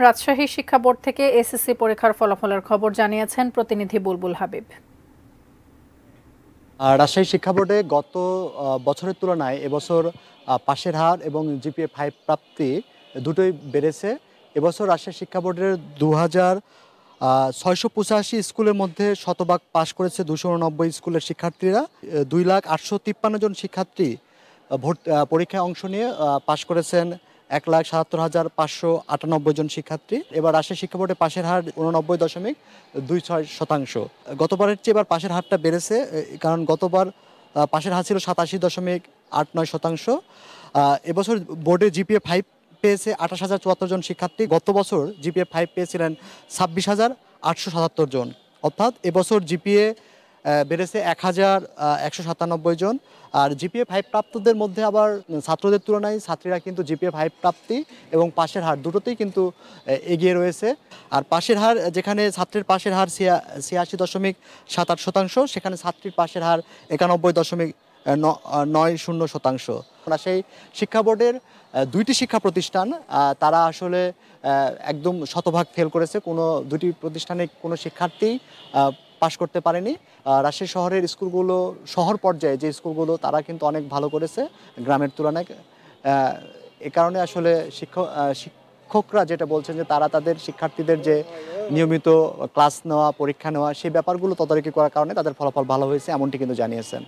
রাজশাহী শিক্ষা বোর্ড থেকে এসএসসি পরীক্ষার ফলাফলের খবর জানিয়েছেন প্রতিনিধি বুলবুল হাবিব। রাজশাহী শিক্ষা বোর্ডে গত বছরের তুলনায় এবছর পাশের হার এবং GPA-5 প্রাপ্তি দুটোই বেড়েছে। এবছর রাজশাহী শিক্ষা বোর্ডের 2685 স্কুলের মধ্যে শতভাগ পাশ করেছে 289 স্কুলের শিক্ষার্থীরা। 2,853 জন শিক্ষার্থী পরীক্ষায় অংশ নিয়ে পাশ করেছেন 1,77,598 জন শিক্ষার্থী। এবার রাজশাহী শিক্ষা বোর্ডে পাশের হার 89.26%। গতবারের চেয়ে এবার পাশের হারটা বেড়েছে, কারণ গতবার পাশের হার ছিল 87.89%। এবছর বোর্ডে GPA-5 পেয়েছে 28,074 জন শিক্ষার্থী। গত বছর GPA-5 পেয়েছিলেন 26,877 জন। অর্থাৎ এবছর GPA বেড়েছে 1,197 জন। আর GPA-5 প্রাপ্তদের মধ্যে আবার ছাত্রদের তুলনায় ছাত্রীরা কিন্তু GPA-5 প্রাপ্তি এবং পাশের হার দুটোতেই কিন্তু এগিয়ে রয়েছে। আর পাশের হার, যেখানে ছাত্রের পাশের হার 86.78%, সেখানে ছাত্রীর পাশের হার 91.90%। সেই শিক্ষা বোর্ডের দুইটি শিক্ষা প্রতিষ্ঠান, তারা আসলে একদম শতভাগ ফেল করেছে। দুটি প্রতিষ্ঠানে কোনো শিক্ষার্থী পাশ করতে পারেনি। রাজশাহী শহরের স্কুলগুলো, শহর পর্যায়ে যে স্কুলগুলো, তারা কিন্তু অনেক ভালো করেছে গ্রামের তুলনায়। এ কারণে আসলে শিক্ষকরা যেটা বলছেন যে তারা তাদের শিক্ষার্থীদের যে নিয়মিত ক্লাস নেওয়া, পরীক্ষা নেওয়া, সেই ব্যাপারগুলো তদারকি করার কারণে তাদের ফলাফল ভালো হয়েছে, এমনটি কিন্তু জানিয়েছেন।